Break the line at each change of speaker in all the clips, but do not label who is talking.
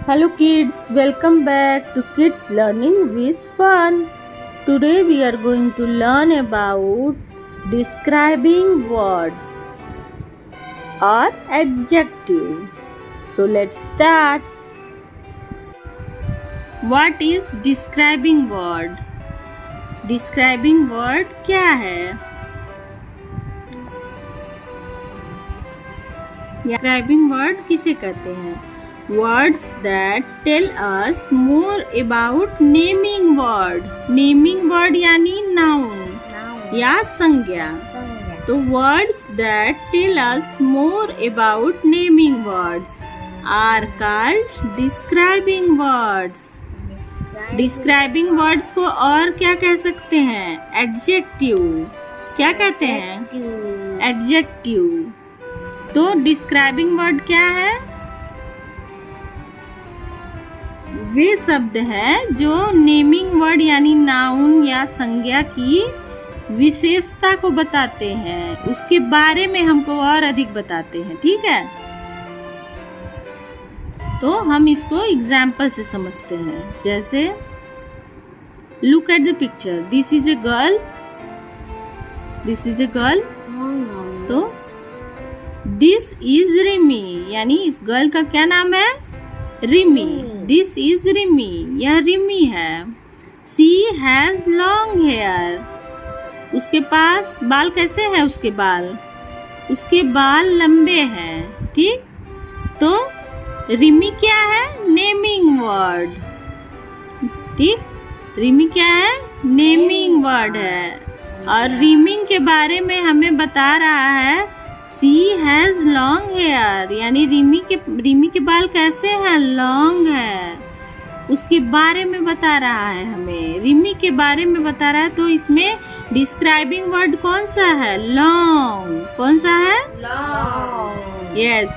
Hello kids, welcome back to Kids Learning with Fun. Today we are going to learn about describing words or adjective. So let's start. What is describing word? Describing word क्या है? Describing word किसे कहते हैं? Words that tell us more about naming word. Naming word यानी noun या संज्ञा. तो words that tell us more about naming words are called describing words. Describing words को और क्या कह सकते हैं? Adjective. क्या कहते हैं? Adjective. तो describing word क्या है? वे शब्द हैं जो नेमिंग वर्ड यानी नाउन या संज्ञा की विशेषता को बताते हैं, उसके बारे में हमको और अधिक बताते हैं. ठीक है, तो हम इसको एग्जाम्पल से समझते हैं. जैसे look at the picture, this is a girl. This is a girl. तो दिस इज रिमी, यानी इस गर्ल का क्या नाम है? रिमी. दिस इज रिमी, यह रिमी है. शी हैज लॉन्ग हेयर, उसके पास बाल कैसे है? उसके बाल लंबे हैं. ठीक, तो रिमी क्या है? Naming word. ठीक, रिमी क्या है? नेमिंग वर्ड है. और रिमी के बारे में हमें बता रहा है शी हैज लॉन्ग हेयर, यानी रिमी के बाल कैसे हैं? लॉन्ग है. उसके बारे में बता रहा है, हमें रिमी के बारे में बता रहा है. तो इसमें डिस्क्राइबिंग वर्ड कौन सा है? लॉन्ग. कौन सा है? Long. Yes.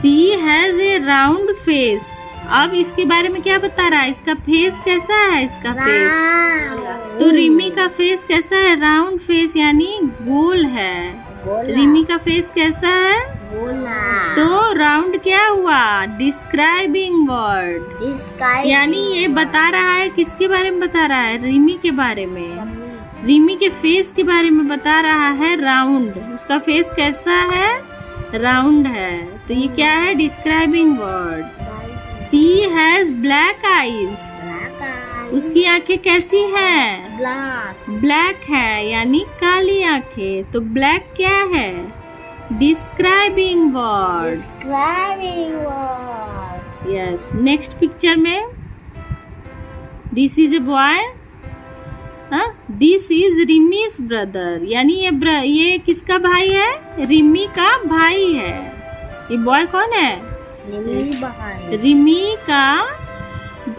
She has A round face. अब इसके बारे में क्या बता रहा है? इसका फेस कैसा है? इसका फेस. तो रिमी का फेस कैसा है? राउंड फेस, यानी गोल है. रिमी का फेस कैसा है? तो राउंड क्या हुआ? डिस्क्राइबिंग वर्ड, यानी ये बता रहा है किसके बारे में बता रहा है? रिमी के बारे में. रिमी के फेस के बारे में बता रहा है. राउंड, उसका फेस कैसा है? राउंड है. तो ये क्या है? Describing word. She has black eyes, उसकी आंखें कैसी हैं? ब्लैक है, यानी काली आंखें. तो ब्लैक क्या है? Describing word. Yes. Next picture में this is a boy. This is Rimi's brother, यानी ये किसका भाई है? रिमी का भाई है. ये बॉय कौन है? रिमी का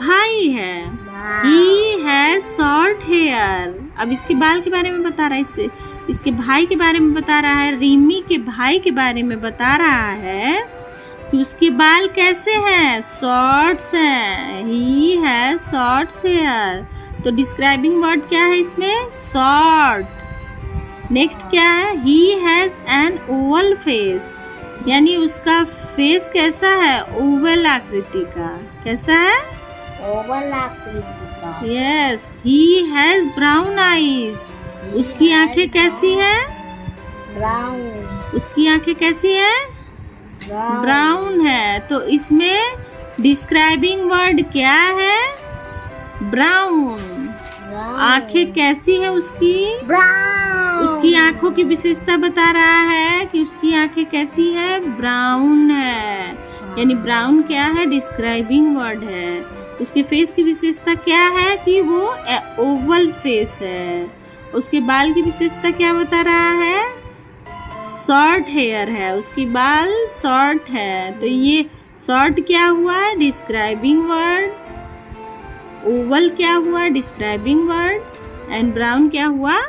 भाई है. He has short hair. अब इसके बाल के बारे में बता रहा है, इसके भाई के बारे में बता रहा है. रिमी के भाई के बारे में बता रहा है कि उसके बाल कैसे हैं? शॉर्ट्स हैं. He has short hair. तो डिस्क्राइबिंग वर्ड क्या है इसमें? शॉर्ट. नेक्स्ट क्या है? He has an oval face, यानी उसका फेस कैसा है? ओवल आकृति का. कैसा है? ओवल आकृति का. Yes. He has brown eyes, उसकी आंखें कैसी है? ब्राउन. उसकी आंखें कैसी है? ब्राउन है. तो इसमें डिस्क्राइबिंग वर्ड क्या है? ब्राउन. आंखें कैसी है उसकी? ब्राउन. उसकी आंखों की विशेषता बता रहा है कि उसकी आंखें कैसी है? ब्राउन है. यानी ब्राउन क्या है? डिस्क्राइबिंग वर्ड है. उसके फेस की विशेषता क्या है? कि वो ओवल फेस है. उसके बाल की विशेषता क्या बता रहा है? शॉर्ट हेयर है. उसकी बाल शॉर्ट है. तो ये शॉर्ट क्या हुआ? Describing word. ओवल क्या हुआ? Describing word. एंड ब्राउन क्या हुआ?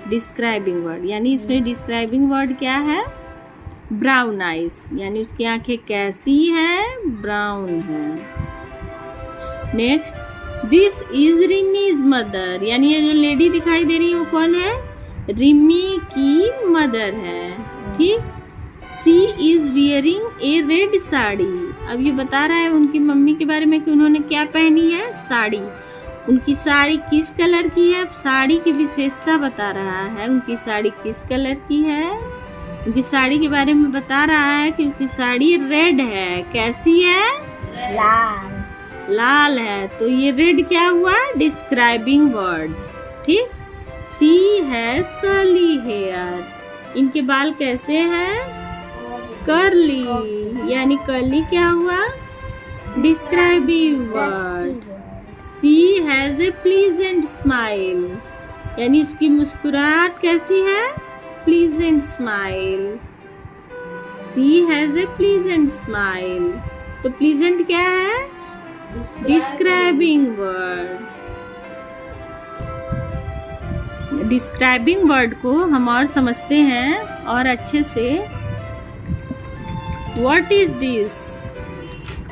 Describing word. यानी इसमें डिस्क्राइबिंग वर्ड क्या है? ब्राउन आइज, यानी उसकी आंखें कैसी हैं? ब्राउन है. नेक्स्ट, दिस इज रिमीज मदर, यानी ये जो लेडी दिखाई दे रही है वो कौन है? रिमी की मदर है. ठीक. She is wearing A red sari. अब ये बता रहा है उनकी मम्मी के बारे में कि उन्होंने क्या पहनी है, साड़ी। उनकी साड़ी किस कलर की है, साड़ी की विशेषता बता रहा है। उनकी साड़ी किस कलर की है, उनकी साड़ी के बारे में बता रहा है कि उनकी साड़ी रेड है। कैसी है,
लाल।
लाल है। तो ये रेड क्या हुआ, डिस्क्राइबिंग वर्ड। ठीक। She has curly hair. इनके बाल कैसे हैं, कर्ली, यानी कर्ली क्या हुआ, describing word. She has a pleasant smile, यानी उसकी मुस्कुराहट कैसी है, pleasant smile. She has a pleasant smile. तो प्लीजेंट क्या है, डिस्क्राइबिंग वर्ड। डिस्क्राइबिंग वर्ड को हम और समझते हैं और अच्छे से। What is this?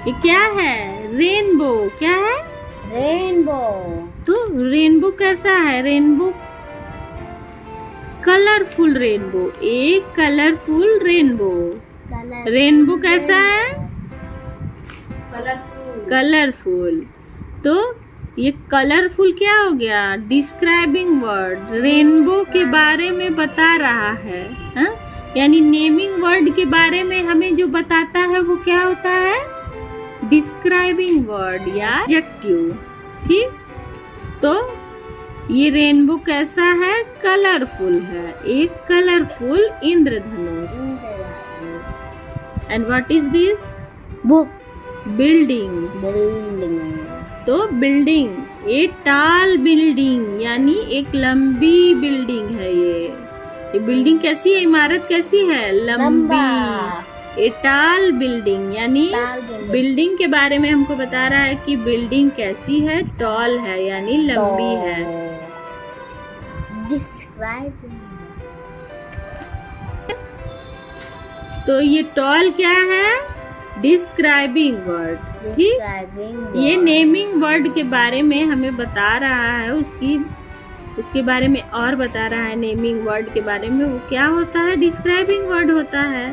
ये क्या है, रेनबो। क्या है,
रेनबो।
तो रेनबो कैसा है, रेनबो कलरफुल रेनबो, एक कलरफुल रेनबो। रेनबो कैसा है, कलरफुल। तो ये कलरफुल क्या हो गया, डिस्क्राइबिंग वर्ड, रेनबो के बारे में बता रहा है। हा? यानी नेमिंग वर्ड के बारे में हमें जो बताता है वो क्या होता है, डिस्क्राइबिंग वर्ड या एडजेक्टिव। ठीक। तो ये रेनबो कैसा है, कलरफुल है, एक colourful Indradhanush. And what is this,
book.
Building. तो बिल्डिंग, ए टॉल बिल्डिंग, यानी एक लंबी बिल्डिंग है। ये बिल्डिंग कैसी है, इमारत कैसी है, लंबी। ए टॉल बिल्डिंग, यानी बिल्डिंग के बारे में हमको बता रहा है कि बिल्डिंग कैसी है, टॉल है, यानी लंबी है। तो ये टॉल क्या है, डिस्क्राइबिंग वर्ड। ठीक। ये नेमिंग वर्ड के बारे में हमें बता रहा है, उसके बारे में और बता रहा है। नेमिंग वर्ड के बारे में वो क्या होता है, डिस्क्राइबिंग वर्ड होता है।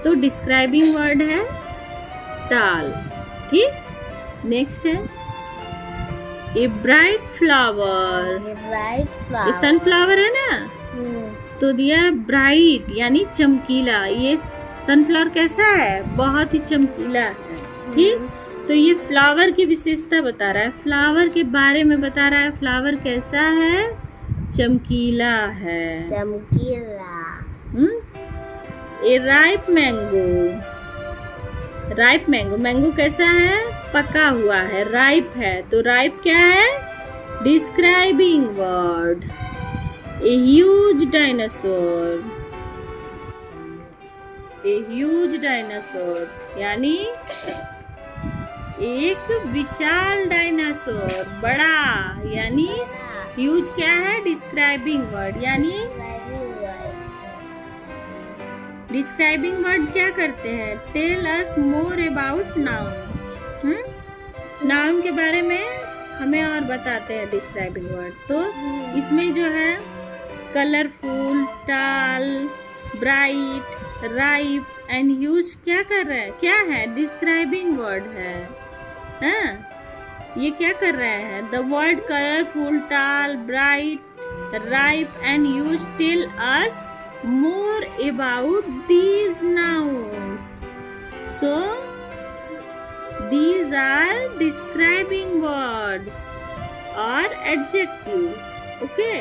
तो डिस्क्राइबिंग वर्ड है टॉल। ठीक। नेक्स्ट है ए ब्राइट फ्लावर। ये सनफ्लावर है ना, तो दिया ब्राइट यानी चमकीला। ये सनफ्लावर कैसा है, बहुत ही चमकीला है। ठीक। तो ये फ्लावर की विशेषता बता रहा है, फ्लावर के बारे में बता रहा है। फ्लावर कैसा है, चमकीला है,
चमकीला।
A ripe mango. Ripe mango, mango कैसा है, पका हुआ है, राइप है। तो राइप क्या है, describing word. A huge dinosaur. A huge dinosaur यानी एक विशाल डायनासोर, बड़ा, यानी ह्यूज क्या है, डिस्क्राइबिंग वर्ड। यानी डिस्क्राइबिंग वर्ड क्या करते हैं, tell us more about noun. Noun के बारे में हमें और बताते हैं डिस्क्राइबिंग वर्ड। तो इसमें जो है colourful, tall, bright, ripe and huge क्या कर रहा है, क्या है, डिस्क्राइबिंग वर्ड है। ये क्या कर रहे हैं, the word colourful, tall, bright, ripe and huge tell us more about these nouns. So these are describing words or adjective. Okay.